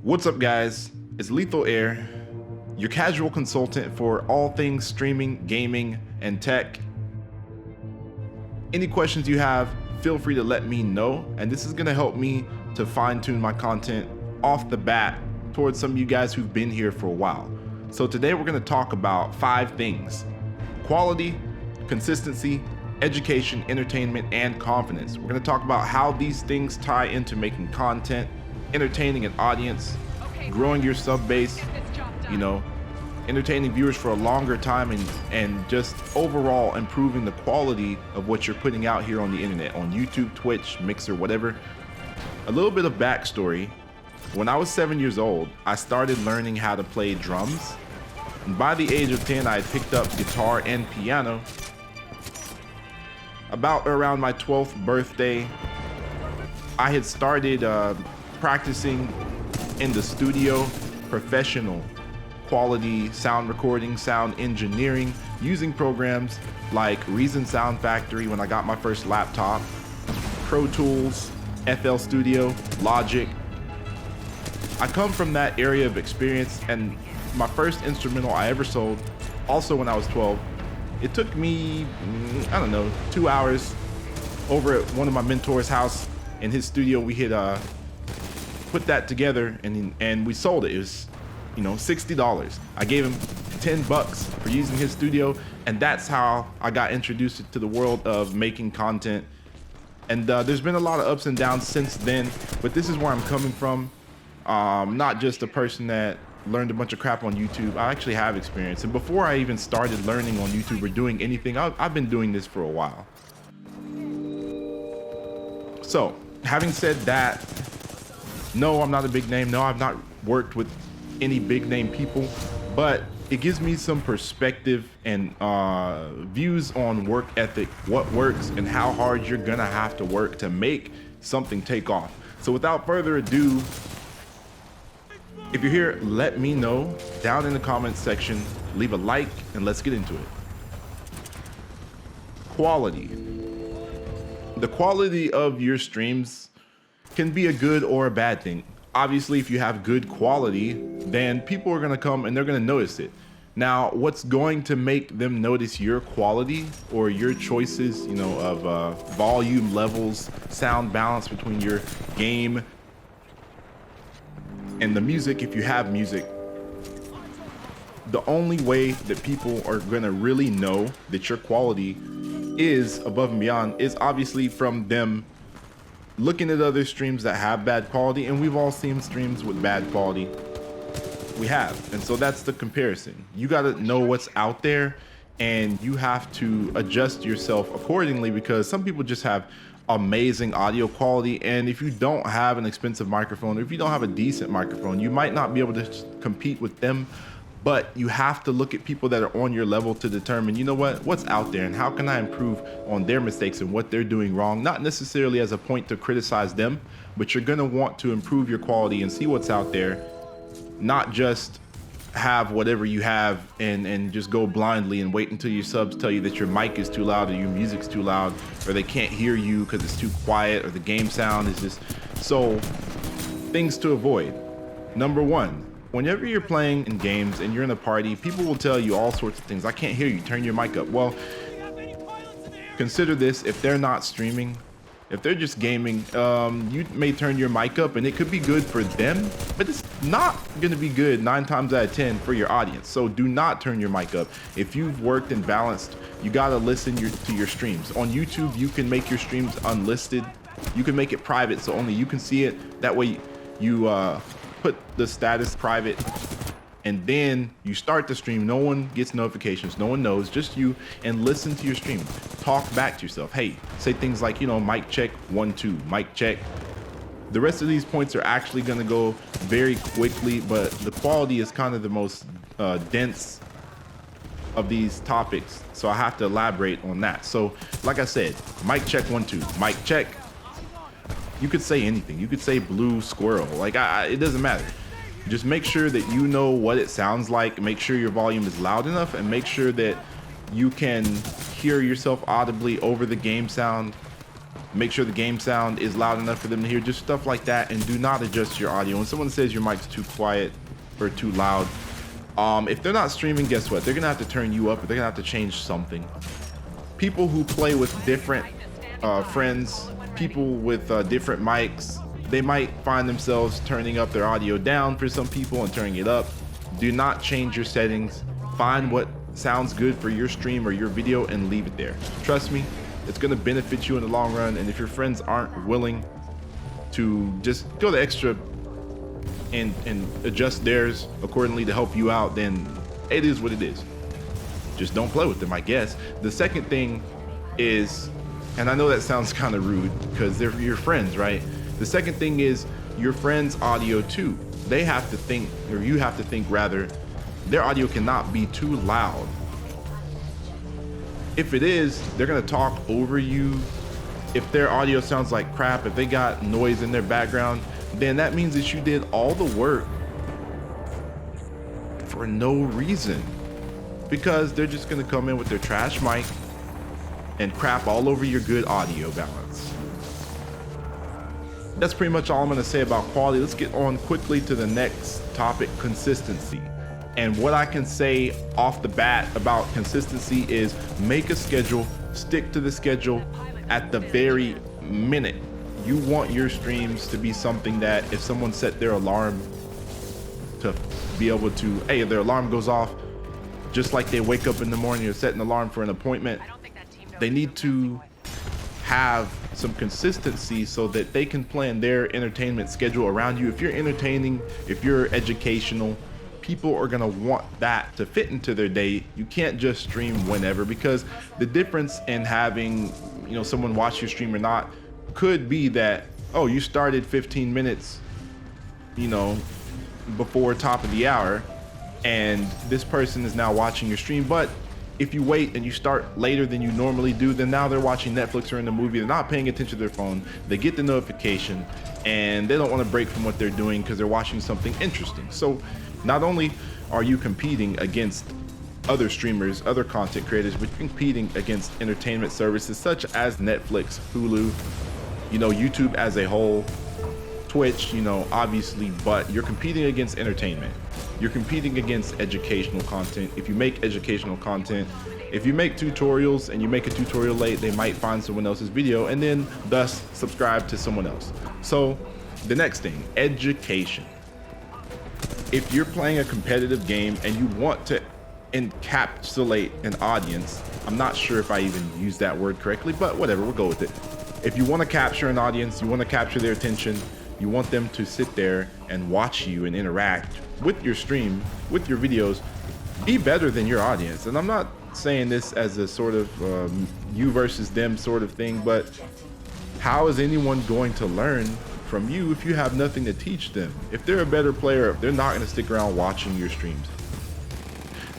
What's up, guys? It's Lethal.heir, your casual consultant for all things streaming, gaming, and tech. Any questions you have, feel free to let me know, and this is gonna help me to fine-tune my content off the bat towards some of you guys who've been here for a while. So today we're gonna talk about 5 things: quality, consistency, education, entertainment, and confidence. We're gonna talk about how these things tie into making content, entertaining an audience, growing your sub base, entertaining viewers for a longer time, and just overall improving the quality of what you're putting out here on the internet, on YouTube, Twitch, Mixer, whatever. A little bit of backstory. When I was 7 years old, I started learning how to play drums. And by the age of 10, I had picked up guitar and piano. About around my 12th birthday, I had started practicing in the studio, professional quality sound recording, sound engineering, using programs like Ryzen Sound Factory when I got my first laptop, Pro Tools, FL Studio, Logic. I come from that area of experience, and my first instrumental I ever sold, also when I was 12, it took me, 2 hours over at one of my mentor's house in his studio. We had put that together and we sold it. It was, $60. I gave him $10 for using his studio, and that's how I got introduced to the world of making content. And there's been a lot of ups and downs since then, but this is where I'm coming from. Not just a person that learned a bunch of crap on YouTube. I actually have experience, and before I even started learning on YouTube or doing anything, I've been doing this for a while. So, having said that, no, I'm not a big name. No, I've not worked with any big name people, but it gives me some perspective and views on work ethic, what works, and how hard you're gonna have to work to make something take off. So without further ado, if you're here, let me know down in the comments section, leave a like, and let's get into it. Quality. The quality of your streams can be a good or a bad thing. Obviously, if you have good quality, then people are gonna come and they're gonna notice it. Now, what's going to make them notice your quality or your choices, of volume levels, sound balance between your game and the music, if you have music, the only way that people are gonna really know that your quality is above and beyond is obviously from them looking at other streams that have bad quality, and we've all seen streams with bad quality. We have, and so that's the comparison. You gotta know what's out there, and you have to adjust yourself accordingly, because some people just have amazing audio quality, and if you don't have an expensive microphone, or if you don't have a decent microphone, you might not be able to compete with them. But you have to look at people that are on your level to determine, what's out there and how can I improve on their mistakes and what they're doing wrong. Not necessarily as a point to criticize them, but you're gonna want to improve your quality and see what's out there, not just have whatever you have and just go blindly and wait until your subs tell you that your mic is too loud or your music's too loud, or they can't hear you because it's too quiet, or the game sound is just. So, things to avoid. Number 1. Whenever you're playing in games and you're in a party, people will tell you all sorts of things. I can't hear you, turn your mic up. Well, consider this: if they're not streaming, if they're just gaming, you may turn your mic up and it could be good for them, but it's not gonna be good 9 times out of 10 for your audience. So do not turn your mic up. If you've worked and balanced, you gotta listen to your streams. On YouTube, you can make your streams unlisted. You can make it private so only you can see it. That way you put the status private, and then you start the stream. No one gets notifications, no one knows, just you, and listen to your stream. Talk back to yourself. Hey, say things like, mic check 1 2, mic check. The rest of these points are actually going to go very quickly, but the quality is kind of the most dense of these topics, so I have to elaborate on that. So like I said, mic check 1 2, mic check. You could say anything. You could say blue squirrel. It doesn't matter. Just make sure that you know what it sounds like. Make sure your volume is loud enough, and make sure that you can hear yourself audibly over the game sound. Make sure the game sound is loud enough for them to hear, just stuff like that. And do not adjust your audio. When someone says your mic's too quiet or too loud, if they're not streaming, guess what? They're gonna have to turn you up, or they're gonna have to change something. People who play with different friends, people with different mics, they might find themselves turning up their audio down for some people and turning it up. Do not change your settings. Find what sounds good for your stream or your video and leave it there. Trust me, it's going to benefit you in the long run. And if your friends aren't willing to just go the extra and adjust theirs accordingly to help you out, then it is what it is. Just don't play with them, I guess. The second thing is, and I know that sounds kind of rude because they're your friends, right? The second thing is your friends' audio too. They have to think, or you have to think rather, their audio cannot be too loud. If it is, they're gonna talk over you. If their audio sounds like crap, if they got noise in their background, then that means that you did all the work for no reason, because they're just gonna come in with their trash mic and crap all over your good audio balance. That's pretty much all I'm gonna say about quality. Let's get on quickly to the next topic, consistency. And what I can say off the bat about consistency is make a schedule, stick to the schedule at the very minute. You want your streams to be something that if someone set their alarm to be able to, hey, their alarm goes off, just like they wake up in the morning or set an alarm for an appointment, they need to have some consistency so that they can plan their entertainment schedule around you. If you're entertaining, if you're educational, people are gonna want that to fit into their day. You can't just stream whenever, because the difference in having, you know, someone watch your stream or not could be that, oh, you started 15 minutes, you know, before top of the hour, and this person is now watching your stream. But if you wait and you start later than you normally do, then now they're watching Netflix or in the movie, they're not paying attention to their phone, they get the notification, and they don't want to break from what they're doing because they're watching something interesting. So not only are you competing against other streamers, other content creators, but you're competing against entertainment services such as Netflix, Hulu, you know, YouTube as a whole, Twitch, you know, obviously, but you're competing against entertainment. You're competing against educational content. If you make educational content, if you make tutorials and you make a tutorial late, they might find someone else's video and then thus subscribe to someone else. So the next thing, education. If you're playing a competitive game and you want to encapsulate an audience, I'm not sure if I even used that word correctly, but whatever, we'll go with it. If you want to capture an audience, you want to capture their attention, you want them to sit there and watch you and interact with your stream, with your videos, be better than your audience. And I'm not saying this as a sort of you versus them sort of thing, but how is anyone going to learn from you if you have nothing to teach them? If they're a better player, they're not going to stick around watching your streams.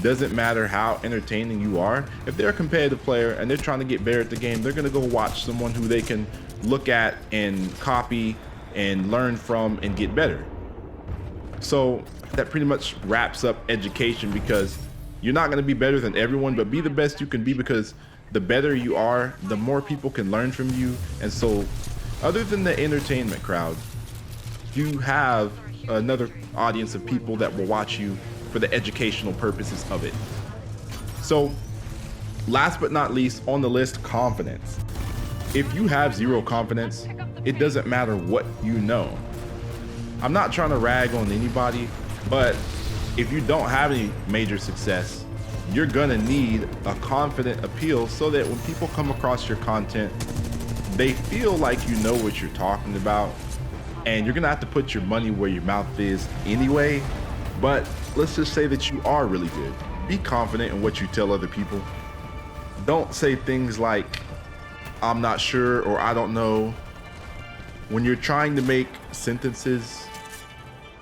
Doesn't matter how entertaining you are. If they're a competitive player and they're trying to get better at the game, they're going to go watch someone who they can look at and copy and learn from and get better. So that pretty much wraps up education, because you're not going to be better than everyone, but be the best you can be, because the better you are, the more people can learn from you. And so other than the entertainment crowd, you have another audience of people that will watch you for the educational purposes of it. So last but not least on the list, confidence. If you have zero confidence, it doesn't matter what you know. I'm not trying to rag on anybody, but if you don't have any major success, you're gonna need a confident appeal so that when people come across your content, they feel like you know what you're talking about. And you're gonna have to put your money where your mouth is anyway. But let's just say that you are really good. Be confident in what you tell other people. Don't say things like, I'm not sure, or I don't know. When you're trying to make sentences,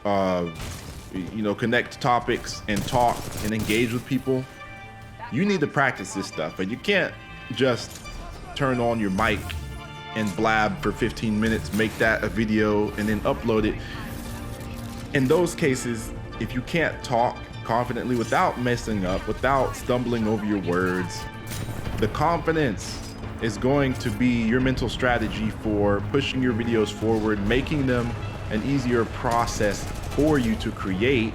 you know, connect topics and talk and engage with people, you need to practice this stuff. And you can't just turn on your mic and blab for 15 minutes, make that a video and then upload it. In those cases, if you can't talk confidently without messing up, without stumbling over your words, the confidence is going to be your mental strategy for pushing your videos forward, making them an easier process for you to create.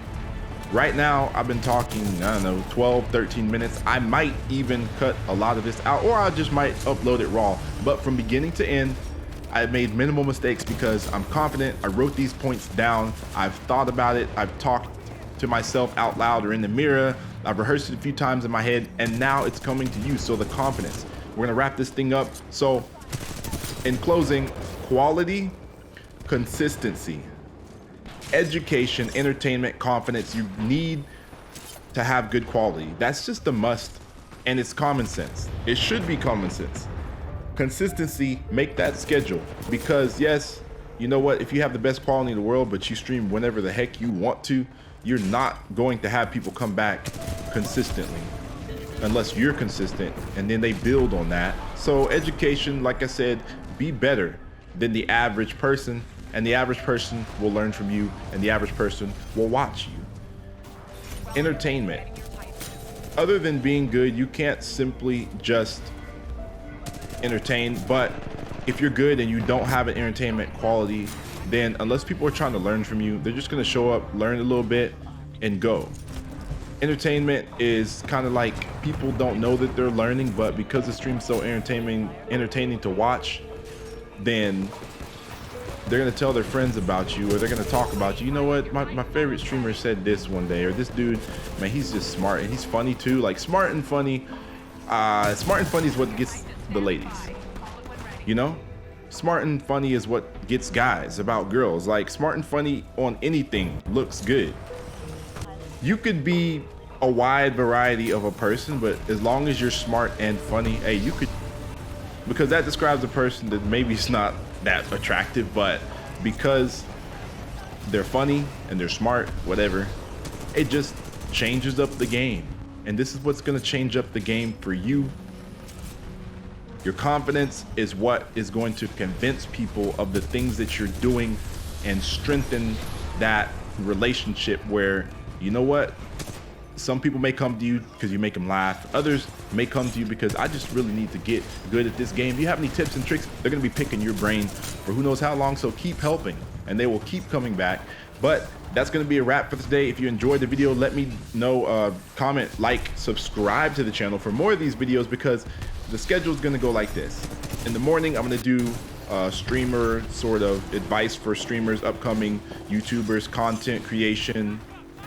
Right now, I've been talking, I don't know, 12, 13 minutes. I might even cut a lot of this out, or I just might upload it raw. But from beginning to end, I've made minimal mistakes because I'm confident. I wrote these points down. I've thought about it. I've talked to myself out loud or in the mirror. I've rehearsed it a few times in my head, and now it's coming to you. So the confidence. We're gonna wrap this thing up. So in closing, quality, consistency, education, entertainment, confidence. You need to have good quality. That's just a must, and it's common sense. It should be common sense. Consistency, make that schedule, because yes, you know what, if you have the best quality in the world but you stream whenever the heck you want to, you're not going to have people come back consistently unless you're consistent, and then they build on that. So education, like I said, be better than the average person, and the average person will learn from you, and the average person will watch you. Entertainment. Other than being good, you can't simply just entertain, but if you're good and you don't have an entertainment quality, then unless people are trying to learn from you, they're just gonna show up, learn a little bit, and go. Entertainment is kind of like, people don't know that they're learning, but because the stream's so entertaining to watch, then they're gonna tell their friends about you, or they're gonna talk about you. You know what, my favorite streamer said this one day, or this dude, man, he's just smart and he's funny too. Like smart and funny is what gets the ladies, you know? Smart and funny is what gets guys about girls. Like smart and funny on anything looks good. You could be a wide variety of a person, but as long as you're smart and funny, hey, you could, because that describes a person that maybe is not that attractive, but because they're funny and they're smart, whatever, it just changes up the game. And this is what's going to change up the game for you. Your confidence is what is going to convince people of the things that you're doing and strengthen that relationship where, you know what, some people may come to you because you make them laugh. Others may come to you because I just really need to get good at this game. If you have any tips and tricks, they're going to be picking your brain for who knows how long. So keep helping and they will keep coming back. But that's going to be a wrap for today. If you enjoyed the video, let me know, comment, like, subscribe to the channel for more of these videos, because the schedule is going to go like this. In the morning, I'm going to do streamer sort of advice for streamers, upcoming YouTubers, content creation,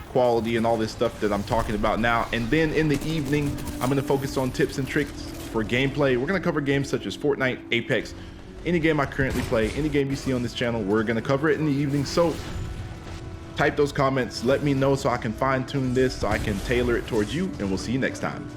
quality, and all this stuff that I'm talking about now. And then in the evening, I'm going to focus on tips and tricks for gameplay. We're going to cover games such as Fortnite, Apex, any game I currently play, any game you see on this channel, we're going to cover it in the evening. So type those comments, let me know so I can fine tune this, so I can tailor it towards you, and we'll see you next time.